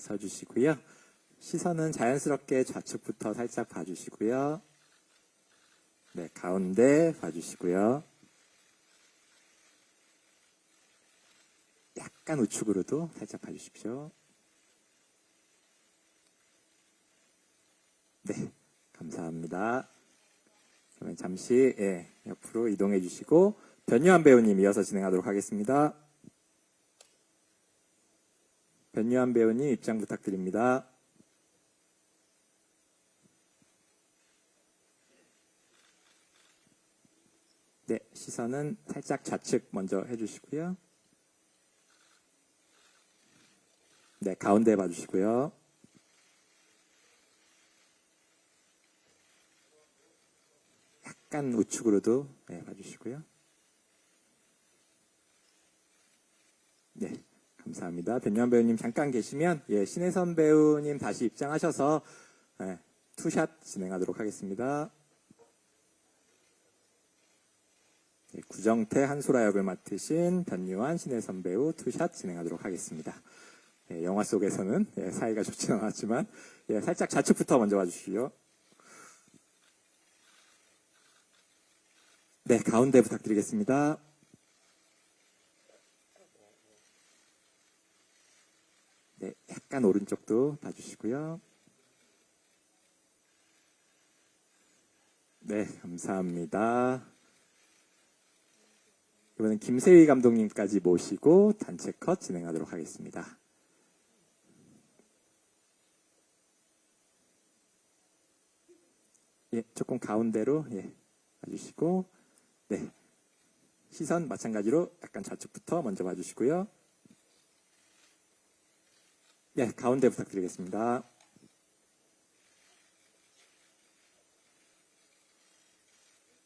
서주시고요. 시선은 자연스럽게 좌측부터 살짝 봐주시고요. 네, 가운데 봐주시고요. 약간 우측으로도 살짝 봐주십시오. 네, 감사합니다. 그러면 잠시 옆으로 이동해 주시고 변유한 배우님 이어서 진행하도록 하겠습니다. 변유한 배우님 입장 부탁드립니다. 네, 시선은 살짝 좌측 먼저 해주시고요. 네, 가운데 봐주시고요. 약간 우측으로도 봐주시고요. 네, 감사합니다. 변유한 배우님 잠깐 계시면 신혜선 배우님 다시 입장하셔서 투샷 진행하도록 하겠습니다. 네, 구정태 한소라 역을 맡으신 변유한 신혜선 배우 투샷 진행하도록 하겠습니다. 영화 속에서는 사이가 좋지는 않았지만 살짝 좌측부터 먼저 봐주시고요. 네, 가운데 부탁드리겠습니다. 네, 약간 오른쪽도 봐주시고요. 네, 감사합니다. 이번엔 김세희 감독님까지 모시고 단체 컷 진행하도록 하겠습니다. 조금 가운데로 봐주시고, 네, 시선 마찬가지로 약간 좌측부터 먼저 봐주시고요. 네, 가운데 부탁드리겠습니다.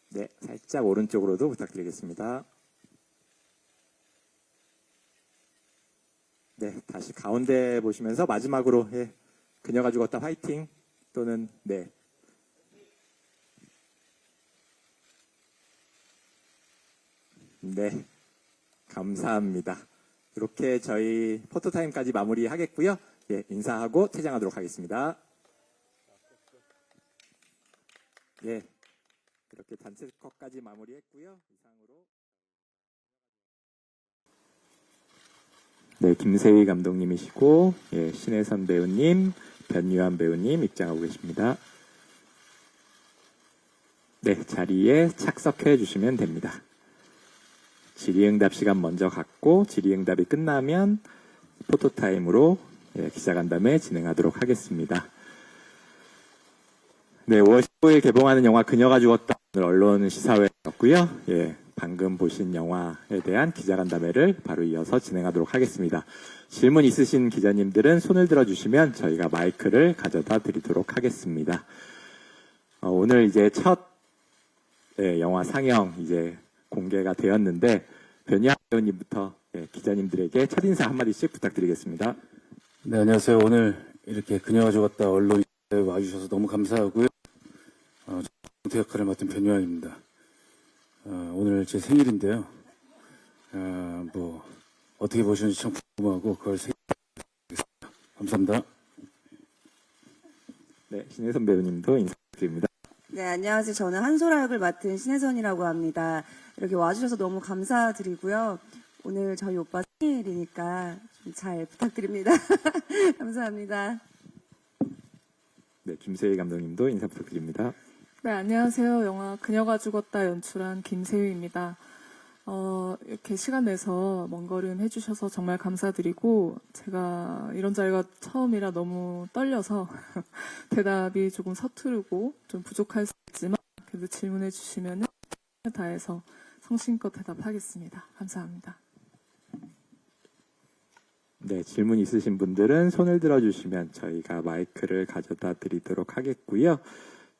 네, 살짝 오른쪽으로도 부탁드리겠습니다. 네, 다시 가운데 보시면서 마지막으로 그녀가 죽었다 화이팅 또는 네. 네, 감사합니다. 이렇게 저희 포토타임까지 마무리하겠고요. 인사하고 퇴장하도록 하겠습니다. 이렇게 단체 컷까지 마무리했고요. 이상으로 네, 김세희 감독님이시고 신혜선 배우님, 변유한 배우님 입장하고 계십니다. 네, 자리에 착석해 주시면 됩니다. 질의응답 시간 먼저 갖고 질의응답이 끝나면 포토타임으로 기자간담회 진행하도록 하겠습니다. 네, 5월 15일 개봉하는 영화 그녀가 죽었다 오늘 언론 시사회였고요. 방금 보신 영화에 대한 기자간담회를 바로 이어서 진행하도록 하겠습니다. 질문 있으신 기자님들은 손을 들어주시면 저희가 마이크를 가져다 드리도록 하겠습니다. 오늘 이제 첫 영화 상영 이제 공개가 되었는데 변유한 배우님부터 기자님들에게 첫인사 한마디씩 부탁드리겠습니다. 네, 안녕하세요. 오늘 이렇게 그녀가 죽었다 언론에 와주셔서 너무 감사하고요. 정태 역할을 맡은 변유한입니다. 오늘 제 생일인데요. 뭐 어떻게 보시는지 참 궁금하고 그걸 생각하겠습니다. 감사합니다. 네, 신혜선 배우님도 인사드립니다. 네, 안녕하세요. 저는 한소라 역을 맡은 신혜선이라고 합니다. 이렇게 와주셔서 너무 감사드리고요. 오늘 저희 오빠 생일이니까 좀 잘 부탁드립니다. 감사합니다. 네, 김세희 감독님도 인사 부탁드립니다. 네, 안녕하세요. 영화 그녀가 죽었다 연출한 김세희입니다. 이렇게 시간 내서 먼 걸음 해주셔서 정말 감사드리고, 제가 이런 자리가 처음이라 너무 떨려서 대답이 조금 서투르고 좀 부족할 수 있지만, 그래도 질문해 주시면 다해서 성심껏 대답하겠습니다. 감사합니다. 네, 질문 있으신 분들은 손을 들어주시면 저희가 마이크를 가져다 드리도록 하겠고요.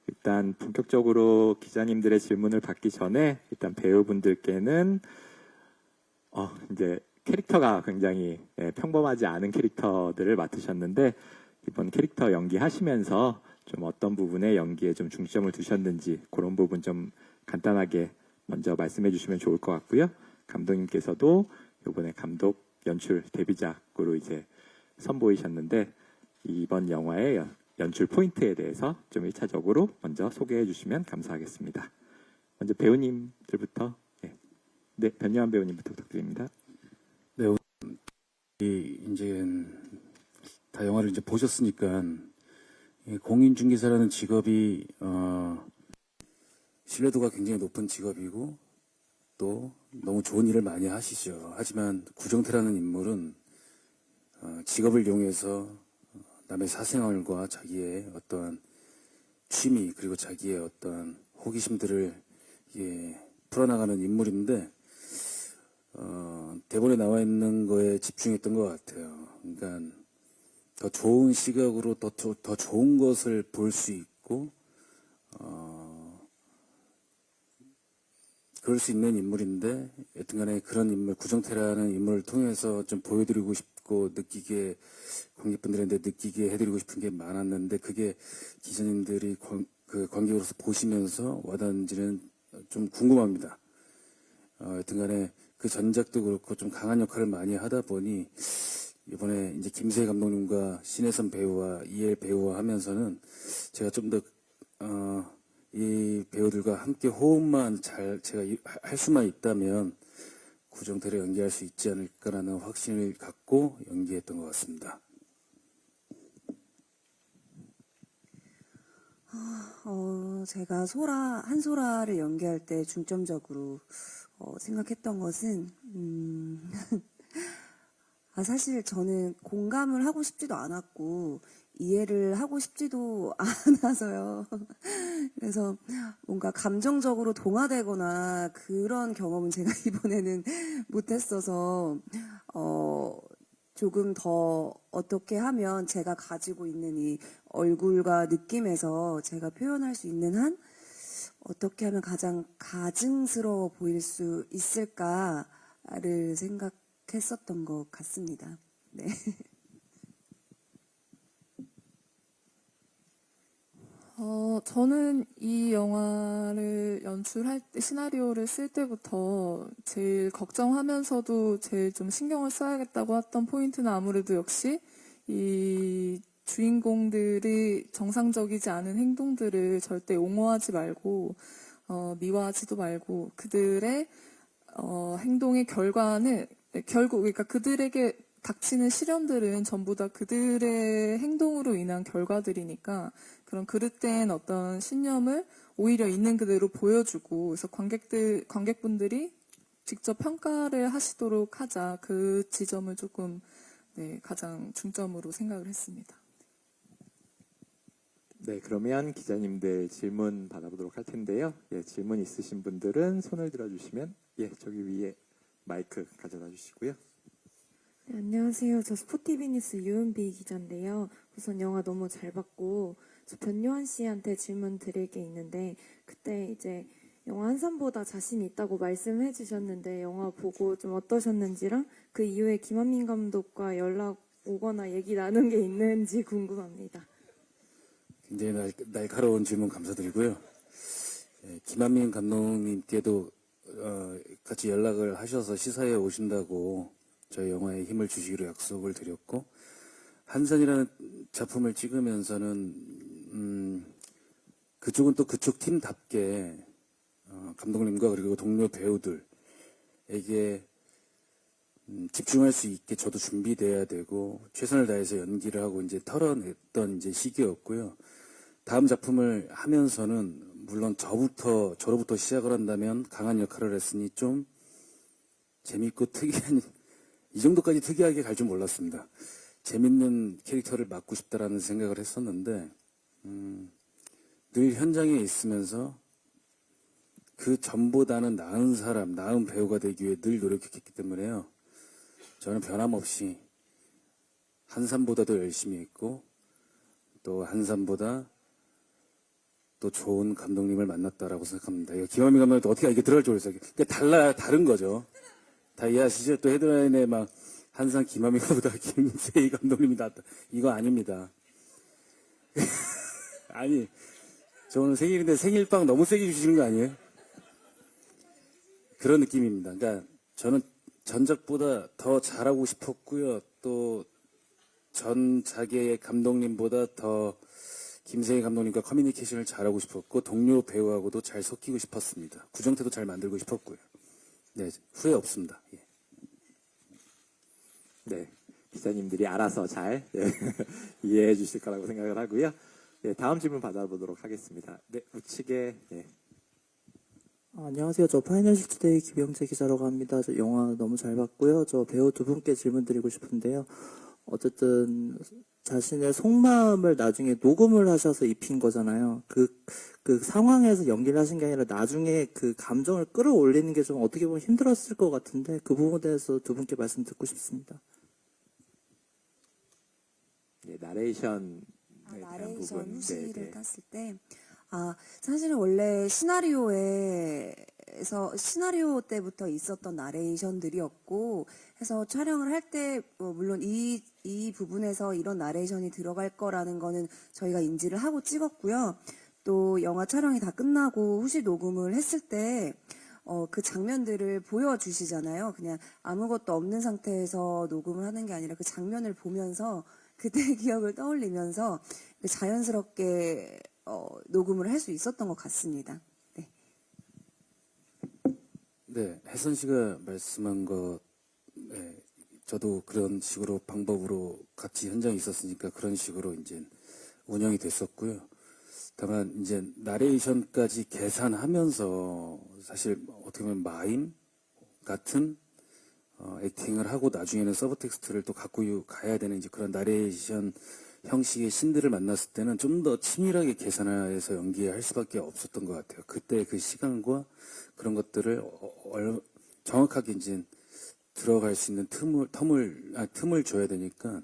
일단 본격적으로 기자님들의 질문을 받기 전에 일단 배우분들께는 이제 캐릭터가 굉장히 평범하지 않은 캐릭터들을 맡으셨는데 이번 캐릭터 연기하시면서 좀 어떤 부분에 연기에 좀 중점을 두셨는지 그런 부분 좀 간단하게 먼저 말씀해 주시면 좋을 것 같고요. 감독님께서도 이번에 감독 연출 데뷔작으로 이제 선보이셨는데 이번 영화의 연출 포인트에 대해서 좀 1차적으로 먼저 소개해 주시면 감사하겠습니다. 먼저 배우님들부터, 네, 변요한 배우님부터 부탁드립니다. 네, 이제 다 영화를 이제 보셨으니까 이 공인중개사라는 직업이 신뢰도가 굉장히 높은 직업이고 또 너무 좋은 일을 많이 하시죠. 하지만 구정태라는 인물은 직업을 이용해서 남의 사생활과 자기의 어떤 취미 그리고 자기의 어떤 호기심들을 풀어나가는 인물인데 대본에 나와 있는 거에 집중했던 것 같아요. 그러니까 더 좋은 시각으로 더 좋은 것을 볼 수 있고 그럴 수 있는 인물인데 여튼간에 그런 인물 구정태라는 인물을 통해서 좀 보여드리고 싶고 느끼게 관객분들한테 느끼게 해드리고 싶은 게 많았는데 그게 기자님들이 그 관객으로서 보시면서 와닿는지는 좀 궁금합니다. 여튼간에 그 전작도 그렇고 좀 강한 역할을 많이 하다 보니 이번에 이제 김세희 감독님과 신혜선 배우와 이엘 배우와 하면서는 제가 좀 더 이 배우들과 함께 호흡만 잘 제가 할 수만 있다면 구정태를 연기할 수 있지 않을까라는 확신을 갖고 연기했던 것 같습니다. 제가 한소라를 연기할 때 중점적으로 생각했던 것은 사실 저는 공감을 하고 싶지도 않았고 이해를 하고 싶지도 않아서요. 그래서 뭔가 감정적으로 동화되거나 그런 경험은 제가 이번에는 못했어서 조금 더 어떻게 하면 제가 가지고 있는 이 얼굴과 느낌에서 제가 표현할 수 있는 한 어떻게 하면 가장 가증스러워 보일 수 있을까를 생각했었던 것 같습니다. 네. 저는 이 영화를 연출할 때, 시나리오를 쓸 때부터 제일 걱정하면서도 제일 좀 신경을 써야겠다고 했던 포인트는 아무래도 역시 이 주인공들이 정상적이지 않은 행동들을 절대 옹호하지 말고, 미화하지도 말고, 그들의, 행동의 결과는, 결국, 그러니까 그들에게 닥치는 시련들은 전부 다 그들의 행동으로 인한 결과들이니까 그런 그릇된 어떤 신념을 오히려 있는 그대로 보여주고 그래서 관객분들이 직접 평가를 하시도록 하자 그 지점을 조금 가장 중점으로 생각을 했습니다. 네, 그러면 기자님들 질문 받아보도록 할 텐데요. 질문 있으신 분들은 손을 들어주시면 저기 위에 마이크 가져다 주시고요. 네, 안녕하세요. 저 스포티비 뉴스 유은비 기자인데요. 우선 영화 너무 잘 봤고 저 변요한 씨한테 질문 드릴 게 있는데 그때 이제 영화 한산보다 자신 있다고 말씀해 주셨는데 영화 보고 좀 어떠셨는지랑 그 이후에 김한민 감독과 연락 오거나 얘기 나눈 게 있는지 궁금합니다. 굉장히 날카로운 질문 감사드리고요. 김한민 감독님께도 같이 연락을 하셔서 시사에 오신다고 저희 영화에 힘을 주시기로 약속을 드렸고 한산이라는 작품을 찍으면서는 그쪽은 또 그쪽 팀답게 감독님과 그리고 동료 배우들에게 집중할 수 있게 저도 준비돼야 되고 최선을 다해서 연기를 하고 이제 털어냈던 이제 시기였고요. 다음 작품을 하면서는 물론 저로부터 시작을 한다면 강한 역할을 했으니 좀 재밌고 특이한 이 정도까지 특이하게 갈 줄 몰랐습니다. 재밌는 캐릭터를 맡고 싶다라는 생각을 했었는데 늘 현장에 있으면서 그 전보다는 나은 사람, 나은 배우가 되기 위해 늘 노력했기 때문에요. 저는 변함없이 한산보다도 열심히 했고 또 한산보다 또 좋은 감독님을 만났다라고 생각합니다. 김한민 감독님도 어떻게 이게 들어갈 줄 몰랐어요. 그러니까 다른 거죠. 다 이해하시죠? 또 헤드라인에 막 한산 김한민 감독보다 김세희 감독님이 낫다. 이거 아닙니다. 아니, 저 오늘 생일인데 생일빵 너무 세게 주시는 거 아니에요? 그런 느낌입니다. 그러니까 저는 전작보다 더 잘하고 싶었고요. 또 전 자기의 감독님보다 더 김세희 감독님과 커뮤니케이션을 잘하고 싶었고 동료 배우하고도 잘 섞이고 싶었습니다. 구정태도 잘 만들고 싶었고요. 네, 후회 없습니다. 예. 네, 기자님들이 알아서 잘 이해해 주실 거라고 생각을 하고요. 네, 다음 질문 받아보도록 하겠습니다. 네, 우측에 안녕하세요. 저 파이널시투데이 김영재 기자라고 합니다. 저 영화 너무 잘 봤고요. 저 배우 두 분께 질문 드리고 싶은데요. 어쨌든 자신의 속마음을 나중에 녹음을 하셔서 입힌 거잖아요. 그 상황에서 연기를 하신 게 아니라 나중에 그 감정을 끌어올리는 게 좀 어떻게 보면 힘들었을 것 같은데 그 부분에 대해서 두 분께 말씀 듣고 싶습니다. 네, 나레이션에 대한 나레이션 부분. 후시를 네, 네. 땄을 때, 사실은 원래 시나리오 때부터 있었던 나레이션들이었고, 해서 촬영을 할 때, 물론 이 부분에서 이런 나레이션이 들어갈 거라는 거는 저희가 인지를 하고 찍었고요. 또 영화 촬영이 다 끝나고 후시 녹음을 했을 때, 그 장면들을 보여주시잖아요. 그냥 아무것도 없는 상태에서 녹음을 하는 게 아니라 그 장면을 보면서 그때의 기억을 떠올리면서 자연스럽게 녹음을 할 수 있었던 것 같습니다. 네. 네, 혜선 씨가 말씀한 것, 네, 저도 그런 식으로 방법으로 같이 현장에 있었으니까 그런 식으로 이제 운영이 됐었고요. 다만 이제 나레이션까지 계산하면서 사실 어떻게 보면 마임 같은 액팅을 하고 나중에는 서브텍스트를 또 갖고 가야 되는 이제 그런 나레이션 형식의 신들을 만났을 때는 좀 더 치밀하게 계산해서 연기할 수밖에 없었던 것 같아요. 그때 그 시간과 그런 것들을 정확하게 이제 들어갈 수 있는 틈을 줘야 되니까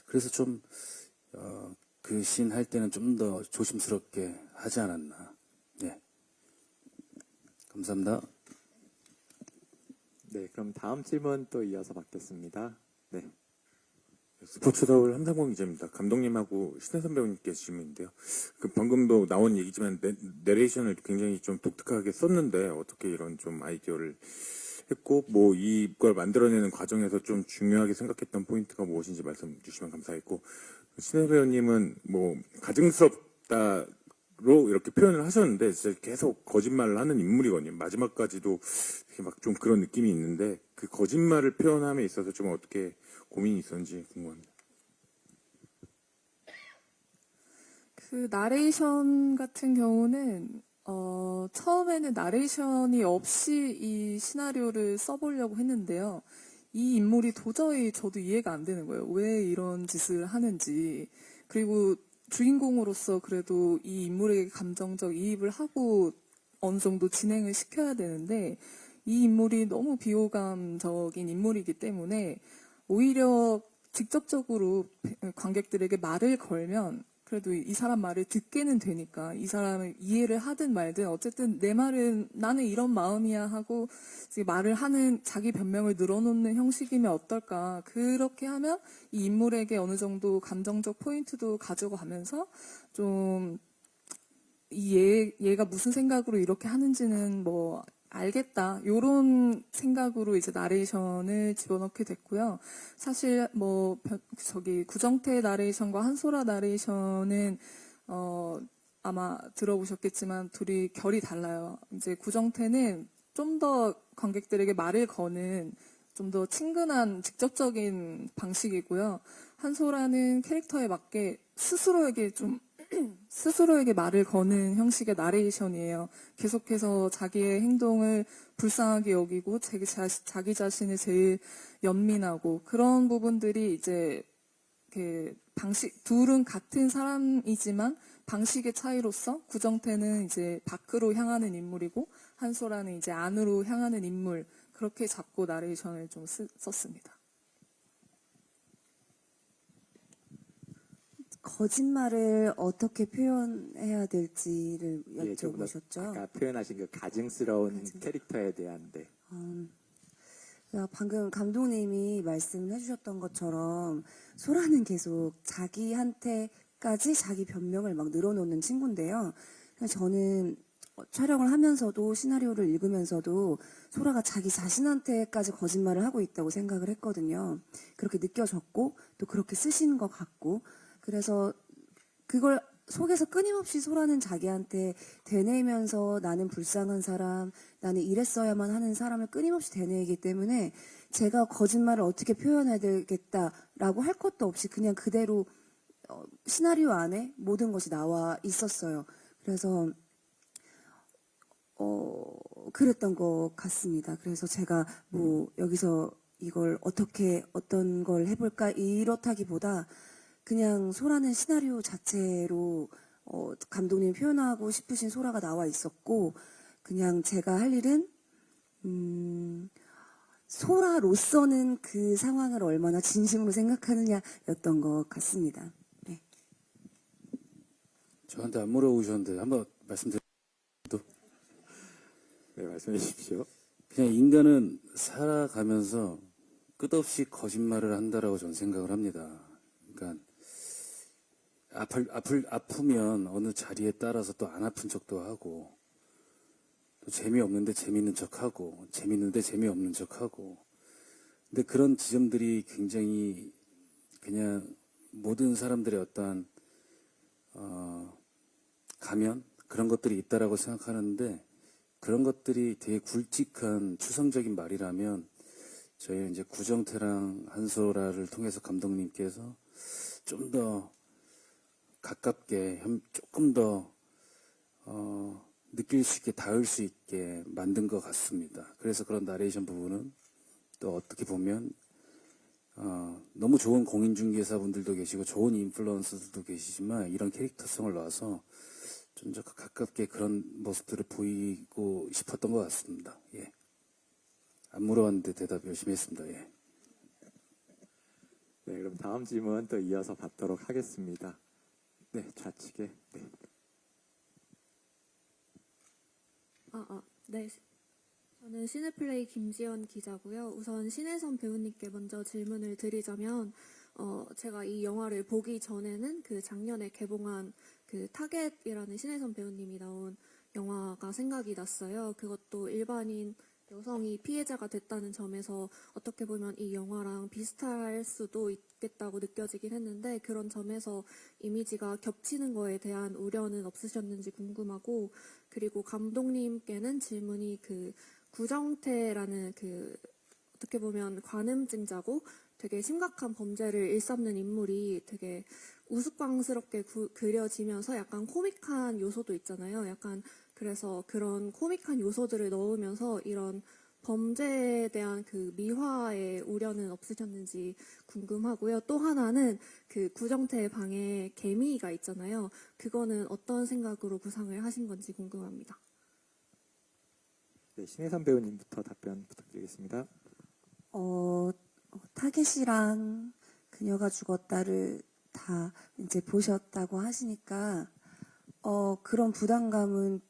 그래서 좀 그 씬 할 때는 좀 더 조심스럽게 하지 않았나. 네. 감사합니다. 네, 그럼 다음 질문 또 이어서 받겠습니다. 네. 스포츠더울 함상봉 기자입니다. 감독님하고 신혜선 배우님께 질문인데요. 방금도 나온 얘기지만 내레이션을 굉장히 좀 독특하게 썼는데 어떻게 이런 좀 아이디어를 했고 뭐 이걸 만들어내는 과정에서 좀 중요하게 생각했던 포인트가 무엇인지 말씀 주시면 감사했고 신혜선 배우님은 뭐 가증스럽다로 이렇게 표현을 하셨는데 진짜 계속 거짓말을 하는 인물이거든요. 마지막까지도 막 좀 그런 느낌이 있는데 그 거짓말을 표현함에 있어서 좀 어떻게 고민이 있었는지 궁금합니다. 그 나레이션 같은 경우는 처음에는 나레이션이 없이 이 시나리오를 써보려고 했는데요. 이 인물이 도저히 저도 이해가 안 되는 거예요. 왜 이런 짓을 하는지. 그리고 주인공으로서 그래도 이 인물에게 감정적 이입을 하고 어느 정도 진행을 시켜야 되는데 이 인물이 너무 비호감적인 인물이기 때문에 오히려 직접적으로 관객들에게 말을 걸면 그래도 이 사람 말을 듣게는 되니까 이 사람을 이해를 하든 말든 어쨌든 내 말은 나는 이런 마음이야 하고 말을 하는 자기 변명을 늘어놓는 형식이면 어떨까. 그렇게 하면 이 인물에게 어느 정도 감정적 포인트도 가져가면서 좀 얘가 무슨 생각으로 이렇게 하는지는 뭐 알겠다. 요런 생각으로 이제 나레이션을 집어넣게 됐고요. 사실 뭐 구정태 나레이션과 한소라 나레이션은 아마 들어보셨겠지만 둘이 결이 달라요. 이제 구정태는 좀 더 관객들에게 말을 거는 좀 더 친근한 직접적인 방식이고요. 한소라는 캐릭터에 맞게 스스로에게 말을 거는 형식의 나레이션이에요. 계속해서 자기의 행동을 불쌍하게 여기고 자기 자신을 제일 연민하고 그런 부분들이 이제 둘은 같은 사람이지만 방식의 차이로서 구정태는 이제 밖으로 향하는 인물이고 한소라는 이제 안으로 향하는 인물 그렇게 잡고 나레이션을 좀 썼습니다. 거짓말을 어떻게 표현해야 될지를 예, 조금 더 여쭤보셨죠. 아까 표현하신 그 가증스러운 캐릭터에 대한 방금 감독님이 말씀해 주셨던 것처럼 소라는 계속 자기한테까지 자기 변명을 막 늘어놓는 친구인데요. 저는 촬영을 하면서도 시나리오를 읽으면서도 소라가 자기 자신한테까지 거짓말을 하고 있다고 생각을 했거든요. 그렇게 느껴졌고 또 그렇게 쓰신 것 같고 그래서 그걸 속에서 끊임없이 소라는 자기한테 되뇌면서 나는 불쌍한 사람, 나는 이랬어야만 하는 사람을 끊임없이 되뇌이기 때문에 제가 거짓말을 어떻게 표현해야 되겠다라고 할 것도 없이 그냥 그대로 시나리오 안에 모든 것이 나와 있었어요. 그래서 그랬던 것 같습니다. 그래서 제가 뭐 여기서 이걸 어떻게 어떤 걸 해볼까 이렇다기보다 그냥 소라는 시나리오 자체로 감독님이 표현하고 싶으신 소라가 나와 있었고 그냥 제가 할 일은 소라로서는 그 상황을 얼마나 진심으로 생각하느냐였던 것 같습니다. 네. 저한테 안 물어보셨는데 한번 말씀드려도 네, 말씀해 주십시오. 그냥 인간은 살아가면서 끝없이 거짓말을 한다라고 저는 생각을 합니다. 그러니까 아프면 어느 자리에 따라서 또 안 아픈 척도 하고 또 재미없는데 재미있는 척하고 재미있는데 재미없는 척하고 근데 그런 지점들이 굉장히 그냥 모든 사람들의 어떠한 가면 그런 것들이 있다라고 생각하는데 그런 것들이 되게 굵직한 추상적인 말이라면 저희는 이제 구정태랑 한소라를 통해서 감독님께서 좀 더 가깝게 조금 더 느낄 수 있게 닿을 수 있게 만든 것 같습니다. 그래서 그런 나레이션 부분은 또 어떻게 보면 너무 좋은 공인중개사분들도 계시고 좋은 인플루언서들도 계시지만 이런 캐릭터성을 놔서 좀 더 가깝게 그런 모습들을 보이고 싶었던 것 같습니다. 예. 안 물어봤는데 대답 열심히 했습니다. 예. 네, 그럼 다음 질문 또 이어서 받도록 하겠습니다. 네, 좌측에. 네. 네. 저는 시네플레이 김지연 기자고요. 우선 신혜선 배우님께 먼저 질문을 드리자면, 제가 이 영화를 보기 전에는 그 작년에 개봉한 그 타겟이라는 신혜선 배우님이 나온 영화가 생각이 났어요. 그것도 일반인 여성이 피해자가 됐다는 점에서 어떻게 보면 이 영화랑 비슷할 수도 있겠다고 느껴지긴 했는데 그런 점에서 이미지가 겹치는 거에 대한 우려는 없으셨는지 궁금하고 그리고 감독님께는 질문이 그 구정태라는 그 어떻게 보면 관음증자고 되게 심각한 범죄를 일삼는 인물이 되게 우스꽝스럽게 그려지면서 약간 코믹한 요소도 있잖아요. 약간 그래서 그런 코믹한 요소들을 넣으면서 이런 범죄에 대한 그 미화의 우려는 없으셨는지 궁금하고요. 또 하나는 그 구정태의 방에 개미가 있잖아요. 그거는 어떤 생각으로 구상을 하신 건지 궁금합니다. 네, 신혜선 배우님부터 답변 부탁드리겠습니다. 타겟이랑 그녀가 죽었다를 다 이제 보셨다고 하시니까 그런 부담감은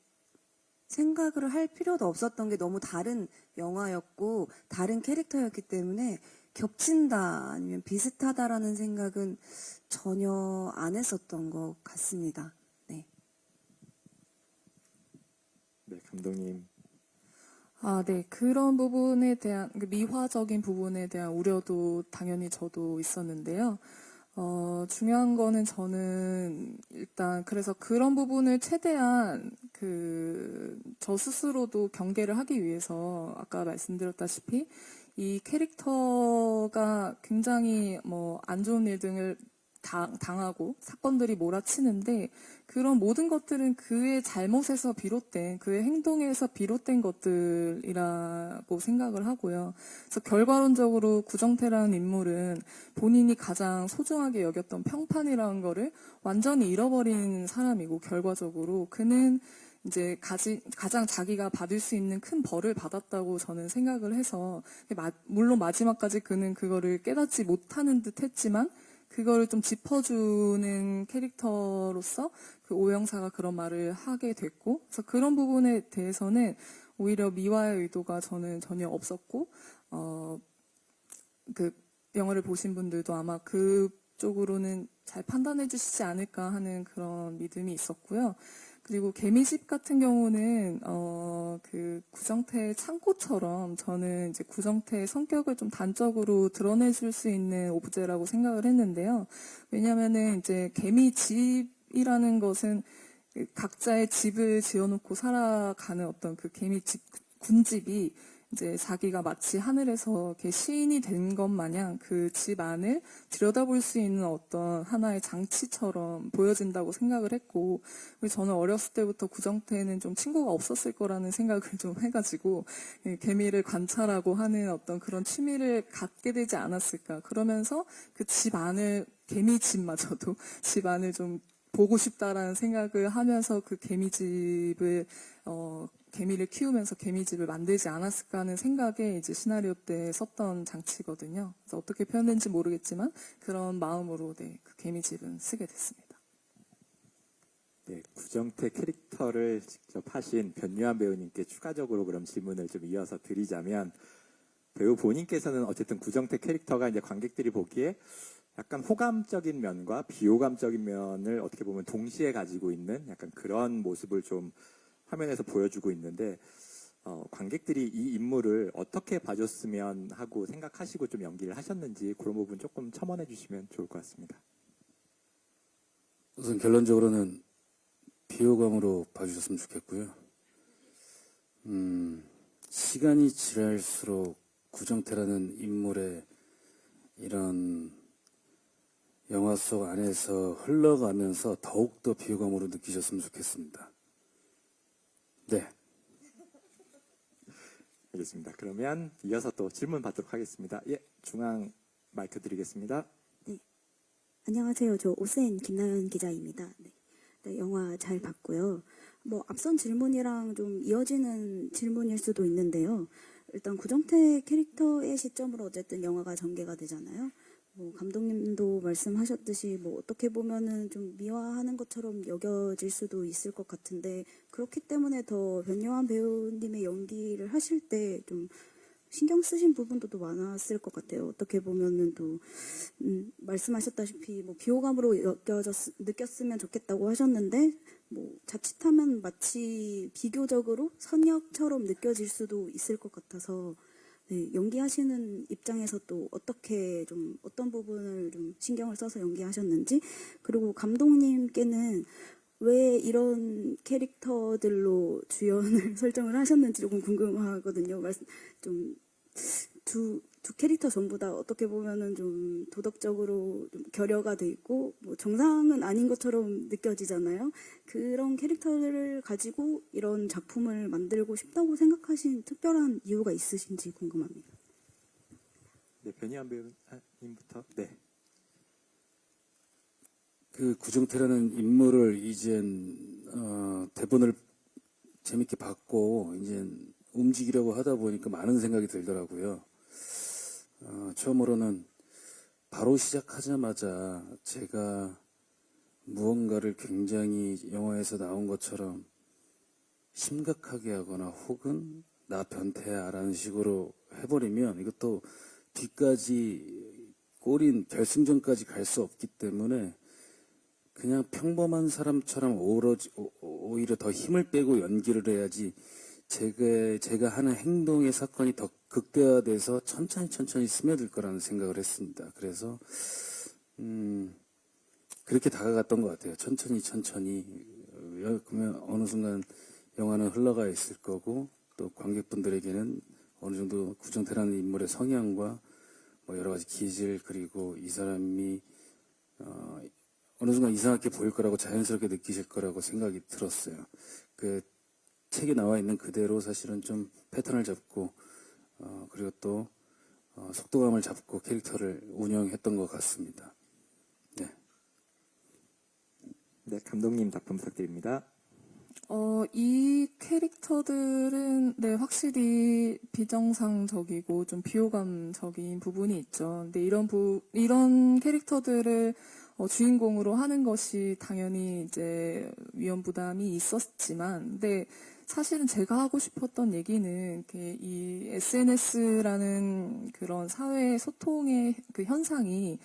생각을 할 필요도 없었던 게 너무 다른 영화였고 다른 캐릭터였기 때문에 겹친다 아니면 비슷하다라는 생각은 전혀 안 했었던 것 같습니다. 네. 네, 감독님. 네. 그런 부분에 대한, 그 미화적인 부분에 대한 우려도 당연히 저도 있었는데요. 중요한 거는 저는 일단 그래서 그런 부분을 최대한 저 스스로도 경계를 하기 위해서 아까 말씀드렸다시피 이 캐릭터가 굉장히 안 좋은 일 등을 당하고 사건들이 몰아치는데 그런 모든 것들은 그의 잘못에서 비롯된 그의 행동에서 비롯된 것들이라고 생각을 하고요. 그래서 결과론적으로 구정태라는 인물은 본인이 가장 소중하게 여겼던 평판이라는 거를 완전히 잃어버린 사람이고 결과적으로 그는 이제 가장 자기가 받을 수 있는 큰 벌을 받았다고 저는 생각을 해서 물론 마지막까지 그는 그거를 깨닫지 못하는 듯 했지만 그걸 좀 짚어주는 캐릭터로서 그 오영사가 그런 말을 하게 됐고, 그래서 그런 부분에 대해서는 오히려 미화의 의도가 저는 전혀 없었고, 그 영화를 보신 분들도 아마 그쪽으로는 잘 판단해 주시지 않을까 하는 그런 믿음이 있었고요. 그리고 개미집 같은 경우는 그 구정태의 창고처럼 저는 이제 구정태의 성격을 좀 단적으로 드러내줄 수 있는 오브제라고 생각을 했는데요. 왜냐하면은 이제 개미집이라는 것은 각자의 집을 지어놓고 살아가는 어떤 그 개미집 군집이 이제 자기가 마치 하늘에서 이렇게 시인이 된 것 마냥 그 집 안을 들여다볼 수 있는 어떤 하나의 장치처럼 보여진다고 생각을 했고, 그리고 저는 어렸을 때부터 구정태는 좀 친구가 없었을 거라는 생각을 좀 해가지고 개미를 관찰하고 하는 어떤 그런 취미를 갖게 되지 않았을까. 그러면서 그 집 안을 개미집마저도 집 안을 좀 보고 싶다라는 생각을 하면서 그 개미집을 개미를 키우면서 개미집을 만들지 않았을까 하는 생각에 이제 시나리오 때 썼던 장치거든요. 그래서 어떻게 표현된지 모르겠지만 그런 마음으로 그 개미집은 쓰게 됐습니다. 네, 구정태 캐릭터를 직접 하신 변유한 배우님께 추가적으로 그럼 질문을 좀 이어서 드리자면, 배우 본인께서는 어쨌든 구정태 캐릭터가 이제 관객들이 보기에 약간 호감적인 면과 비호감적인 면을 어떻게 보면 동시에 가지고 있는 약간 그런 모습을 좀 화면에서 보여주고 있는데, 관객들이 이 인물을 어떻게 봐줬으면 하고 생각하시고 좀 연기를 하셨는지 그런 부분 조금 첨언해 주시면 좋을 것 같습니다. 우선 결론적으로는 비호감으로 봐주셨으면 좋겠고요. 시간이 지날수록 구정태라는 인물의 이런 영화 속 안에서 흘러가면서 더욱더 비호감으로 느끼셨으면 좋겠습니다. 네. 알겠습니다. 그러면 이어서 또 질문 받도록 하겠습니다. 예, 중앙 마이크 드리겠습니다. 안녕하세요. 저 오센 김나연 기자입니다. 네, 영화 잘 봤고요. 앞선 질문이랑 좀 이어지는 질문일 수도 있는데요. 일단 구정태 캐릭터의 시점으로 어쨌든 영화가 전개가 되잖아요. 감독님도 말씀하셨듯이 어떻게 보면은 좀 미화하는 것처럼 여겨질 수도 있을 것 같은데, 그렇기 때문에 더 변요한 배우님의 연기를 하실 때 좀 신경 쓰신 부분도 또 많았을 것 같아요. 어떻게 보면은 또 말씀하셨다시피 비호감으로 느꼈으면 좋겠다고 하셨는데, 자칫하면 마치 비교적으로 선역처럼 느껴질 수도 있을 것 같아서, 네, 연기하시는 입장에서 또 어떻게 좀 어떤 부분을 좀 신경을 써서 연기하셨는지, 그리고 감독님께는 왜 이런 캐릭터들로 주연을 설정을 하셨는지 조금 궁금하거든요. 좀 두 캐릭터 전부 다 어떻게 보면은 좀 도덕적으로 좀 결여가 돼 있고 정상은 아닌 것처럼 느껴지잖아요. 그런 캐릭터를 가지고 이런 작품을 만들고 싶다고 생각하신 특별한 이유가 있으신지 궁금합니다. 네, 변희한 배우님부터. 네. 그 구정태라는 인물을 이젠 대본을 재밌게 봤고 이제 움직이려고 하다 보니까 많은 생각이 들더라고요. 처음으로는 바로 시작하자마자 제가 무언가를 굉장히 영화에서 나온 것처럼 심각하게 하거나 혹은 나 변태야 라는 식으로 해버리면 이것도 뒤까지 꼬린 결승전까지 갈 수 없기 때문에 그냥 평범한 사람처럼 오히려 더 힘을 빼고 연기를 해야지 제가 하는 행동의 사건이 더 극대화돼서 천천히 스며들 거라는 생각을 했습니다. 그래서 그렇게 다가갔던 것 같아요. 천천히 그러면 어느 순간 영화는 흘러가 있을 거고 또 관객분들에게는 어느 정도 구정태라는 인물의 성향과 여러 가지 기질 그리고 이 사람이 어느 순간 이상하게 보일 거라고 자연스럽게 느끼실 거라고 생각이 들었어요. 그 책에 나와 있는 그대로 사실은 좀 패턴을 잡고 그리고 또 속도감을 잡고 캐릭터를 운영했던 것 같습니다. 네. 네, 감독님 답변 부탁드립니다. 이 캐릭터들은 네, 확실히 비정상적이고 좀 비호감적인 부분이 있죠. 근데 이런 캐릭터들을 주인공으로 하는 것이 당연히 이제 위험 부담이 있었지만, 근데 사실은 제가 하고 싶었던 얘기는 이 SNS라는 그런 사회 소통의 그 현상이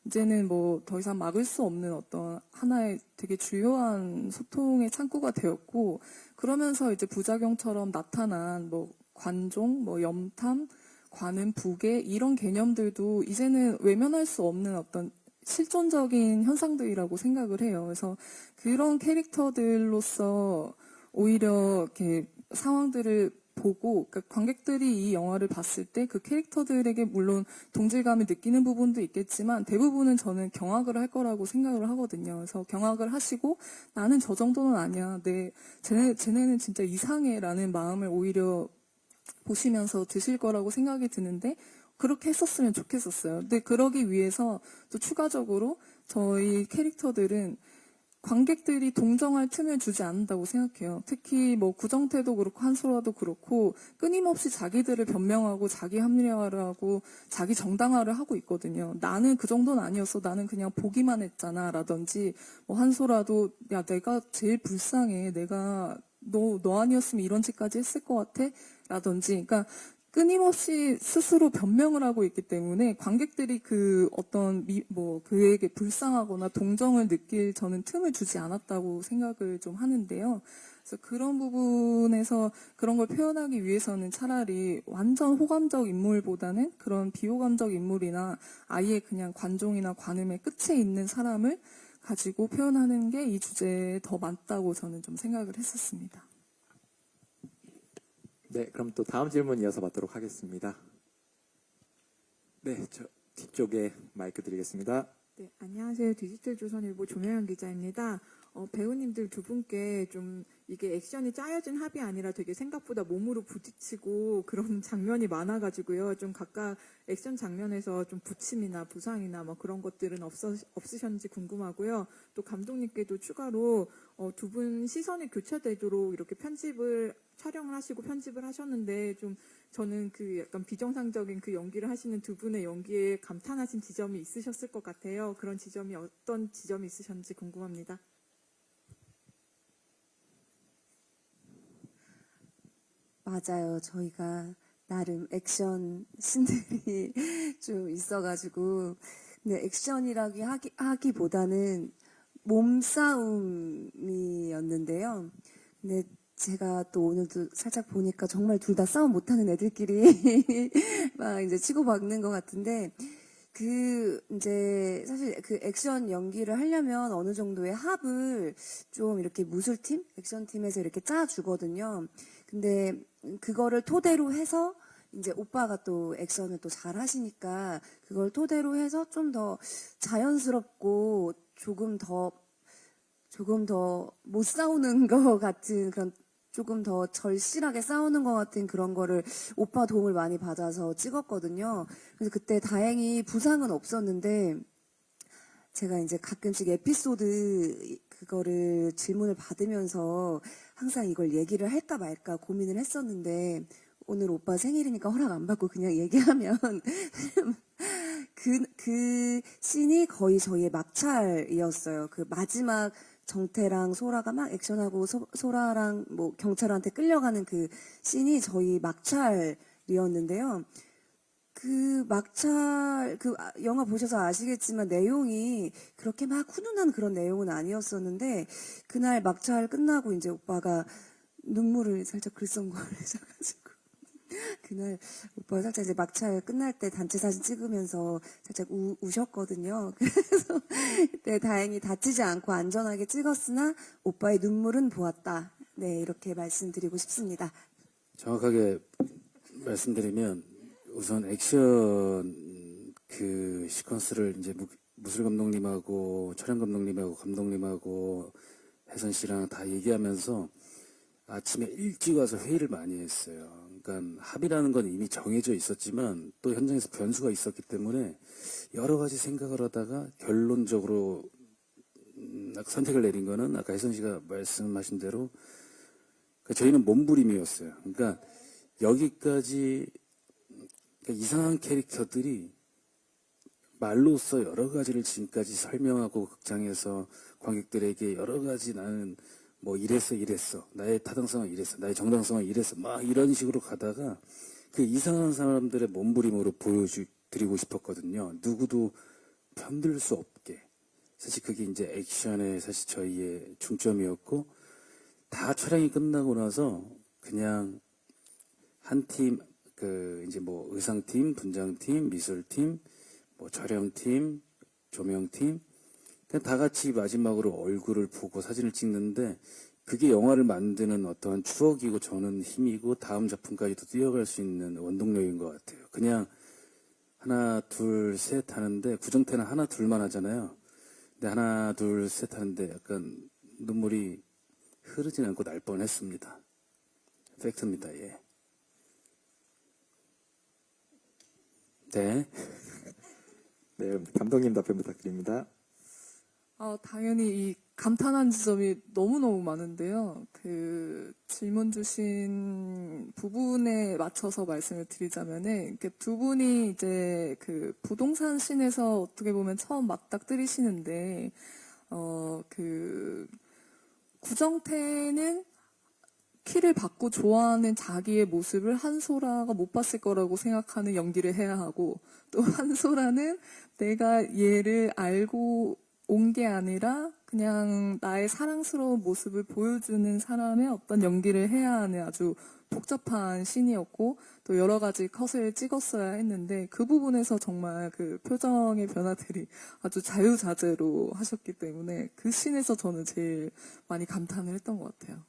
이제는 뭐 더 이상 막을 수 없는 어떤 하나의 되게 주요한 소통의 창구가 되었고, 그러면서 이제 부작용처럼 나타난 뭐 관종, 뭐 염탐, 관음, 부계 이런 개념들도 이제는 외면할 수 없는 어떤 실존적인 현상들이라고 생각을 해요. 그래서 그런 캐릭터들로서 오히려 이렇게 상황들을 보고, 그러니까 관객들이 이 영화를 봤을 때 그 캐릭터들에게 물론 동질감을 느끼는 부분도 있겠지만 대부분은 저는 경악을 할 거라고 생각을 하거든요. 그래서 경악을 하시고 나는 저 정도는 아니야. 쟤네는 진짜 이상해라는 마음을 오히려 보시면서 드실 거라고 생각이 드는데 그렇게 했었으면 좋겠었어요. 근데 그러기 위해서 또 추가적으로 저희 캐릭터들은 관객들이 동정할 틈을 주지 않는다고 생각해요. 특히 뭐 구정태도 그렇고 한소라도 그렇고 끊임없이 자기들을 변명하고 자기 합리화를 하고 자기 정당화를 하고 있거든요. 나는 그 정도는 아니었어. 나는 그냥 보기만 했잖아. 라든지 뭐 한소라도 야 내가 제일 불쌍해. 내가 너 아니었으면 이런 짓까지 했을 것 같아? 라든지 그러니까 끊임없이 스스로 변명을 하고 있기 때문에 관객들이 그 어떤 그에게 불쌍하거나 동정을 느낄 저는 틈을 주지 않았다고 생각을 좀 하는데요. 그래서 그런 부분에서 그런 걸 표현하기 위해서는 차라리 완전 호감적 인물보다는 그런 비호감적 인물이나 아예 그냥 관종이나 관음의 끝에 있는 사람을 가지고 표현하는 게 이 주제에 더 맞다고 저는 좀 생각을 했었습니다. 네, 그럼 또 다음 질문 이어서 받도록 하겠습니다. 네, 저 뒤쪽에 마이크 드리겠습니다. 네, 안녕하세요. 디지털조선일보 조명현 기자입니다. 배우님들 두 분께 좀 이게 액션이 짜여진 합이 아니라 되게 생각보다 몸으로 부딪히고 그런 장면이 많아가지고요. 좀 각각 액션 장면에서 좀 부침이나 부상이나 뭐 그런 것들은 없으셨는지 궁금하고요. 또 감독님께도 추가로 두 분 시선이 교차되도록 이렇게 촬영을 하시고 편집을 하셨는데 좀 저는 그 약간 비정상적인 그 연기를 하시는 두 분의 연기에 감탄하신 지점이 있으셨을 것 같아요. 그런 지점이 어떤 지점이 있으셨는지 궁금합니다. 맞아요. 저희가 나름 액션 신들이 좀 있어가지고, 근데 액션이라기 하기보다는 몸싸움이었는데요. 근데 제가 또 오늘도 살짝 보니까 정말 둘 다 싸움 못하는 애들끼리 막 이제 치고받는 것 같은데, 이제 사실 그 액션 연기를 하려면 어느 정도의 합을 좀 이렇게 무술팀? 액션팀에서 이렇게 짜주거든요. 근데 그거를 토대로 해서 이제 오빠가 또 액션을 또 잘 하시니까 그걸 토대로 해서 좀 더 자연스럽고 조금 더 못 싸우는 것 같은 그런 조금 더 절실하게 싸우는 것 같은 그런 거를 오빠 도움을 많이 받아서 찍었거든요. 그래서 그때 다행히 부상은 없었는데 제가 이제 가끔씩 에피소드 그거를 질문을 받으면서 항상 이걸 얘기를 할까 말까 고민을 했었는데 오늘 오빠 생일이니까 허락 안 받고 그냥 얘기하면 그 씬이 거의 저희의 막찰이었어요. 그 마지막 정태랑 소라가 막 액션하고 소라랑 뭐 경찰한테 끌려가는 그 씬이 저희 막찰이었는데요. 그 막찰, 영화 보셔서 아시겠지만 내용이 그렇게 막 훈훈한 그런 내용은 아니었었는데, 그날 막찰 끝나고 이제 오빠가 눈물을 살짝 글썽거리셔가지고, 그날 오빠가 살짝 이제 막찰 끝날 때 단체 사진 찍으면서 살짝 우셨거든요. 그래서 그때 다행히 다치지 않고 안전하게 찍었으나 오빠의 눈물은 보았다. 네, 이렇게 말씀드리고 싶습니다. 정확하게 말씀드리면 우선 액션 그 시퀀스를 이제 무술 감독님하고 촬영 감독님하고 혜선 씨랑 다 얘기하면서 아침에 일찍 와서 회의를 많이 했어요. 그러니까 합의라는 건 이미 정해져 있었지만 또 현장에서 변수가 있었기 때문에 여러 가지 생각을 하다가 결론적으로 선택을 내린 거는 아까 혜선 씨가 말씀하신 대로 저희는 몸부림이었어요. 그러니까 여기까지 이상한 캐릭터들이 말로써 여러 가지를 지금까지 설명하고 극장에서 관객들에게 여러 가지 나는 뭐 이랬어 나의 타당성은 이랬어 나의 정당성은 이랬어 막 이런 식으로 가다가 그 이상한 사람들의 몸부림으로 보여드리고 싶었거든요. 누구도 편들 수 없게. 사실 그게 이제 액션의 사실 저희의 중점이었고, 다 촬영이 끝나고 나서 그냥 한 팀, 이제 뭐 의상팀, 분장팀, 미술팀, 뭐 촬영팀, 조명팀, 그냥 다 같이 마지막으로 얼굴을 보고 사진을 찍는데, 그게 영화를 만드는 어떠한 추억이고 저는 힘이고 다음 작품까지도 뛰어갈 수 있는 원동력인 것 같아요. 그냥 하나, 둘, 셋 하는데, 구정태는 하나, 둘만 하잖아요. 근데 하나, 둘, 셋 하는데 약간 눈물이 흐르진 않고 날 뻔했습니다. 팩트입니다. 예. 네. 네, 감독님 답변 부탁드립니다. 당연히 이 감탄한 지점이 너무너무 많은데요. 그 질문 주신 부분에 맞춰서 말씀을 드리자면은, 이렇게 두 분이 이제 그 부동산 씬에서 어떻게 보면 처음 맞닥뜨리시는데, 그 구정태는 키를 받고 좋아하는 자기의 모습을 한소라가 못 봤을 거라고 생각하는 연기를 해야 하고, 또 한소라는 내가 얘를 알고 온 게 아니라 그냥 나의 사랑스러운 모습을 보여주는 사람의 어떤 연기를 해야 하는 아주 복잡한 씬이었고, 또 여러 가지 컷을 찍었어야 했는데, 그 부분에서 정말 그 표정의 변화들이 아주 자유자재로 하셨기 때문에 그 씬에서 저는 제일 많이 감탄을 했던 것 같아요.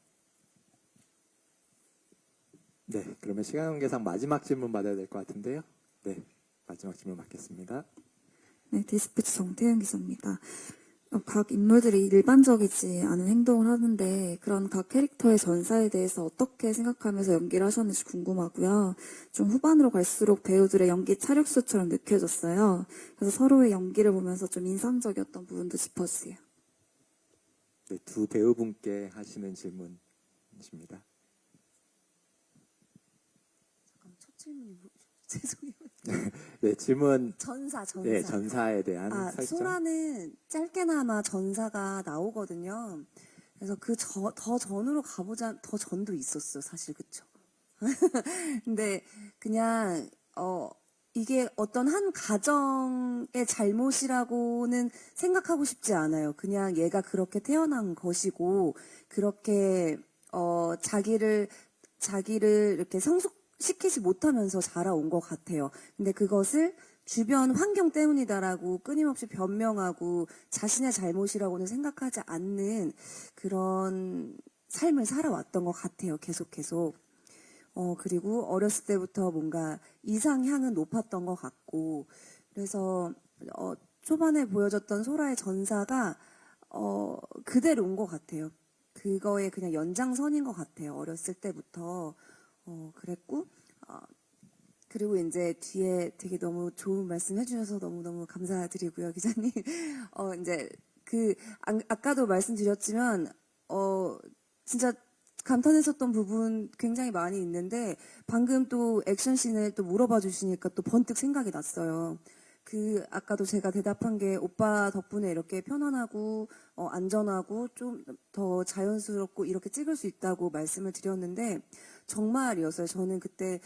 네, 그러면 시간 관계상 마지막 질문 받아야 될 것 같은데요. 네, 마지막 질문 받겠습니다. 네, 디스패치 정태현 기자입니다. 각 인물들이 일반적이지 않은 행동을 하는데 그런 각 캐릭터의 전사에 대해서 어떻게 생각하면서 연기를 하셨는지 궁금하고요. 좀 후반으로 갈수록 배우들의 연기 차력수처럼 느껴졌어요. 그래서 서로의 연기를 보면서 좀 인상적이었던 부분도 짚어주세요. 네, 두 배우분께 하시는 질문이십니다. 첫 질문이 죄송해요. 네, 질문. 전사. 네, 전사에 대한 설정. 소라는 짧게나마 전사가 나오거든요. 그래서 더 전으로 가보자, 더 전도 있었어요, 사실, 그쵸? 근데 그냥, 이게 어떤 한 가정의 잘못이라고는 생각하고 싶지 않아요. 그냥 얘가 그렇게 태어난 것이고, 그렇게, 자기를 이렇게 성숙시키지 못하면서 자라온 것 같아요. 근데 그것을 주변 환경 때문이다라고 끊임없이 변명하고 자신의 잘못이라고는 생각하지 않는 그런 삶을 살아왔던 것 같아요. 계속. 그리고 어렸을 때부터 뭔가 이상향은 높았던 것 같고, 그래서, 초반에 보여줬던 소라의 전사가, 그대로인 것 같아요. 그거의 그냥 연장선인 것 같아요. 어렸을 때부터. 그랬고, 그리고 이제 뒤에 되게 너무 좋은 말씀 해주셔서 너무너무 감사드리고요, 기자님. 이제 아까도 말씀드렸지만, 진짜 감탄했었던 부분 굉장히 많이 있는데, 방금 또 액션씬을 또 물어봐 주시니까 또 번뜩 생각이 났어요. 아까도 제가 대답한 게 오빠 덕분에 이렇게 편안하고, 안전하고 좀 더 자연스럽고 이렇게 찍을 수 있다고 말씀을 드렸는데, 정말이었어요. 저는 그때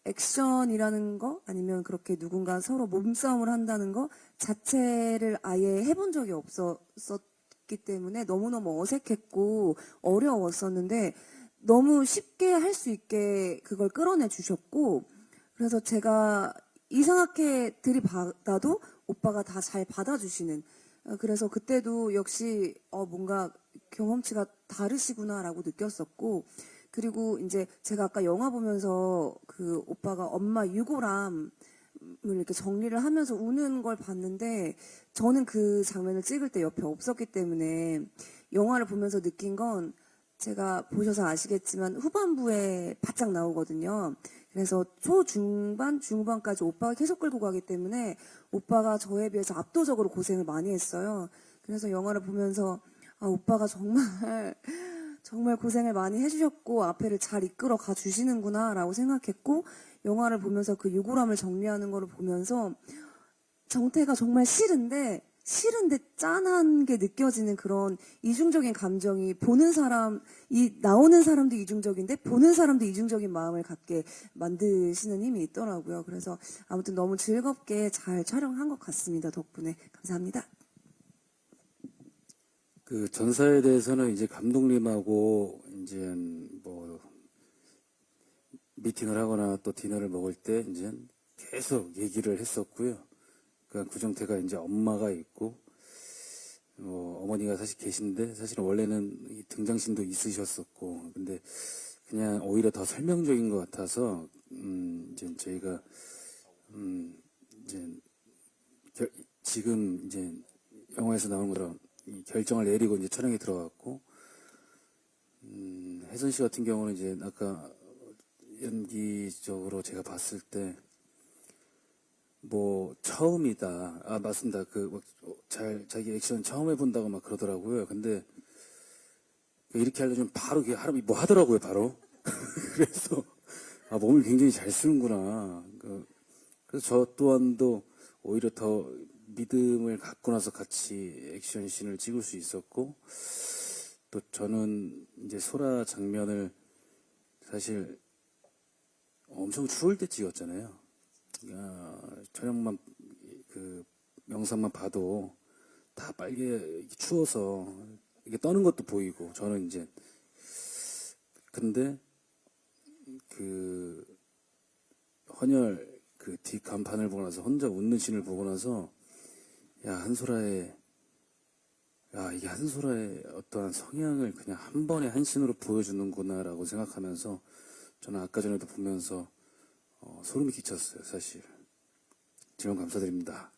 액션이라는 거, 아니면 그렇게 누군가 서로 몸싸움을 한다는 거 자체를 아예 해본 적이 없었기 때문에 너무너무 어색했고 어려웠었는데, 너무 쉽게 할 수 있게 그걸 끌어내 주셨고, 그래서 제가 이상하게 들이받아도 오빠가 다 잘 받아주시는, 그래서 그때도 역시 뭔가 경험치가 다르시구나라고 느꼈었고, 그리고 이제 제가 아까 영화 보면서 그 오빠가 엄마 유골함을 이렇게 정리를 하면서 우는 걸 봤는데, 저는 그 장면을 찍을 때 옆에 없었기 때문에 영화를 보면서 느낀 건, 제가 보셔서 아시겠지만 후반부에 바짝 나오거든요. 그래서 초중반, 중반까지 오빠가 계속 끌고 가기 때문에 오빠가 저에 비해서 압도적으로 고생을 많이 했어요. 그래서 영화를 보면서 오빠가 정말 고생을 많이 해주셨고 앞에를 잘 이끌어 가 주시는구나 라고 생각했고, 영화를 보면서 그 유골함을 정리하는 거를 보면서 정태가 정말 싫은데 싫은데 짠한 게 느껴지는 그런 이중적인 감정이 보는 사람, 나오는 사람도 이중적인데 보는 사람도 이중적인 마음을 갖게 만드시는 힘이 있더라고요. 그래서 아무튼 너무 즐겁게 잘 촬영한 것 같습니다. 덕분에. 감사합니다. 그 전사에 대해서는 이제 감독님하고 이제 뭐 미팅을 하거나 또 디너를 먹을 때 이제 계속 얘기를 했었고요. 그러니까 구정태가 이제 엄마가 있고 어머니가 사실 계신데 사실은 원래는 이 등장신도 있으셨었고 근데 그냥 오히려 더 설명적인 것 같아서 이제 저희가 이제 지금 이제 영화에서 나오는 것처럼 이 결정을 내리고 이제 촬영에 들어갔고 혜선 씨 같은 경우는 이제 아까 연기적으로 제가 봤을 때 뭐 처음이다. 아 맞습니다. 자기 액션 처음 해본다고 막 그러더라고요. 근데 이렇게 하려면 바로 뭐 하더라고요. 바로. 그래서 몸을 굉장히 잘 쓰는구나. 그래서 저 또한도 오히려 더 믿음을 갖고 나서 같이 액션씬을 찍을 수 있었고 또 저는 이제 소라 장면을 사실 엄청 추울 때 찍었잖아요. 촬영만 영상만 봐도 다 빨개 추워서 이게 떠는 것도 보이고 저는 이제 근데 헌혈 뒷 간판을 보고 나서 혼자 웃는 씬을 보고 나서 이게 한소라의 어떠한 성향을 그냥 한 번에 한 씬으로 보여주는구나라고 생각하면서 저는 아까 전에도 보면서 소름이 끼쳤어요, 사실. 질문 감사드립니다.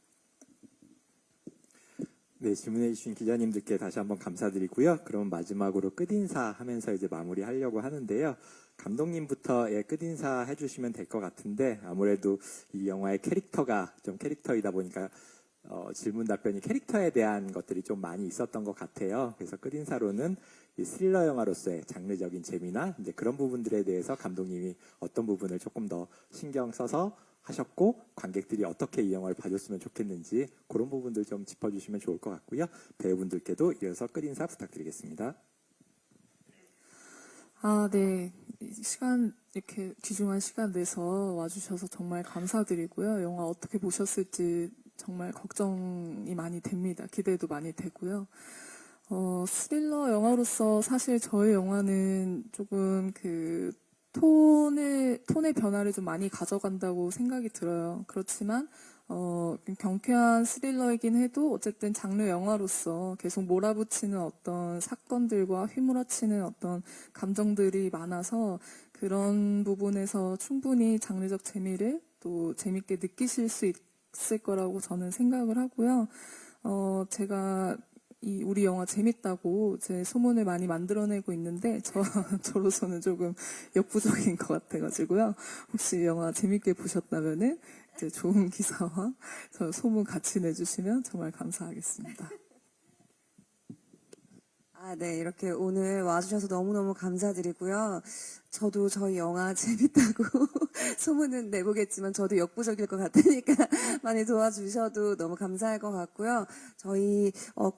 네, 질문해주신 기자님들께 다시 한번 감사드리고요. 그럼 마지막으로 끝인사 하면서 이제 마무리하려고 하는데요. 감독님부터 끝인사 해주시면 될 것 같은데 아무래도 이 영화의 캐릭터가 좀 캐릭터이다 보니까 질문 답변이 캐릭터에 대한 것들이 좀 많이 있었던 것 같아요. 그래서 끝인사로는 이 스릴러 영화로서의 장르적인 재미나 이제 그런 부분들에 대해서 감독님이 어떤 부분을 조금 더 신경 써서 하셨고 관객들이 어떻게 이 영화를 봐줬으면 좋겠는지 그런 부분들 좀 짚어주시면 좋을 것 같고요. 배우분들께도 이어서 끝인사 부탁드리겠습니다. 네. 이렇게 귀중한 시간 내서 와주셔서 정말 감사드리고요. 영화 어떻게 보셨을지 정말 걱정이 많이 됩니다. 기대도 많이 되고요. 스릴러 영화로서 사실 저희 영화는 조금 톤의 변화를 좀 많이 가져간다고 생각이 들어요. 그렇지만, 경쾌한 스릴러이긴 해도 어쨌든 장르 영화로서 계속 몰아붙이는 어떤 사건들과 휘몰아치는 어떤 감정들이 많아서 그런 부분에서 충분히 장르적 재미를 또 재밌게 느끼실 수 있을 거라고 저는 생각을 하고요. 제가 우리 영화 재밌다고 제 소문을 많이 만들어내고 있는데 저로서는 조금 역부족인 것 같아가지고요. 혹시 영화 재밌게 보셨다면은 이제 좋은 기사와 저 소문 같이 내주시면 정말 감사하겠습니다. 네, 이렇게 오늘 와주셔서 너무너무 감사드리고요. 저도 저희 영화 재밌다고 소문은 내보겠지만 저도 역부족일 것 같으니까 많이 도와주셔도 너무 감사할 것 같고요. 저희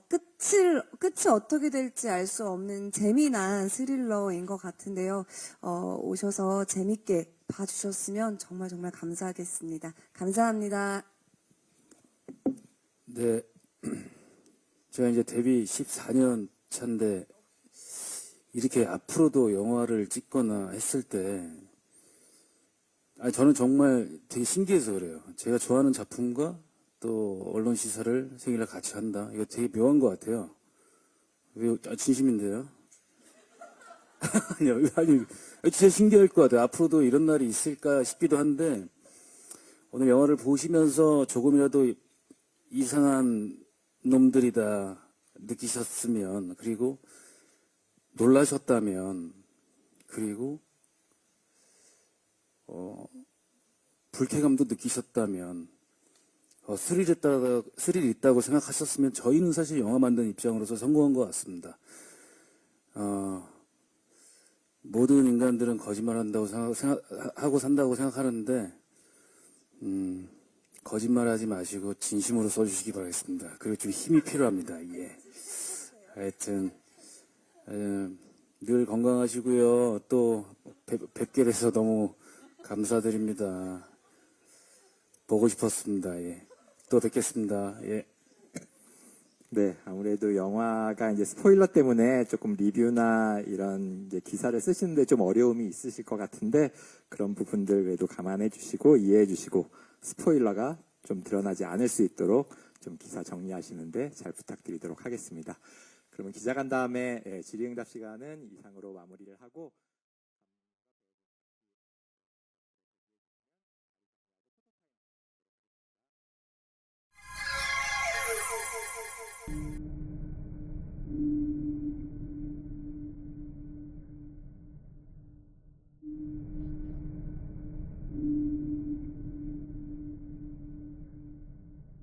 끝이 어떻게 될지 알 수 없는 재미난 스릴러인 것 같은데요. 오셔서 재밌게 봐주셨으면 정말 정말 감사하겠습니다. 감사합니다. 네, 제가 이제 데뷔 14년 차인데 이렇게 앞으로도 영화를 찍거나 했을 때 저는 정말 되게 신기해서 그래요. 제가 좋아하는 작품과 또 언론 시사를 생일날 같이 한다. 이거 되게 묘한 것 같아요. 왜 진심인데요? 아니 진짜 신기할 것 같아요. 앞으로도 이런 날이 있을까 싶기도 한데 오늘 영화를 보시면서 조금이라도 이상한 놈들이다 느끼셨으면 그리고 놀라셨다면 그리고 불쾌감도 느끼셨다면 스릴이 있다고 생각하셨으면 저희는 사실 영화 만드는 입장으로서 성공한 것 같습니다. 모든 인간들은 거짓말한다고 하고 산다고 생각하는데 거짓말하지 마시고 진심으로 써주시기 바라겠습니다. 그리고 좀 힘이 필요합니다. 예. 하여튼 늘 건강하시고요. 또 뵙게 돼서 너무 감사드립니다. 보고 싶었습니다. 예. 또 뵙겠습니다. 예. 네, 아무래도 영화가 이제 스포일러 때문에 조금 리뷰나 이런 이제 기사를 쓰시는데 좀 어려움이 있으실 것 같은데 그런 부분들 외에도 감안해 주시고 이해해 주시고 스포일러가 좀 드러나지 않을 수 있도록 좀 기사 정리하시는데 잘 부탁드리도록 하겠습니다. 그러면 기자간 다음에 질의응답 시간은 이상으로 마무리를 하고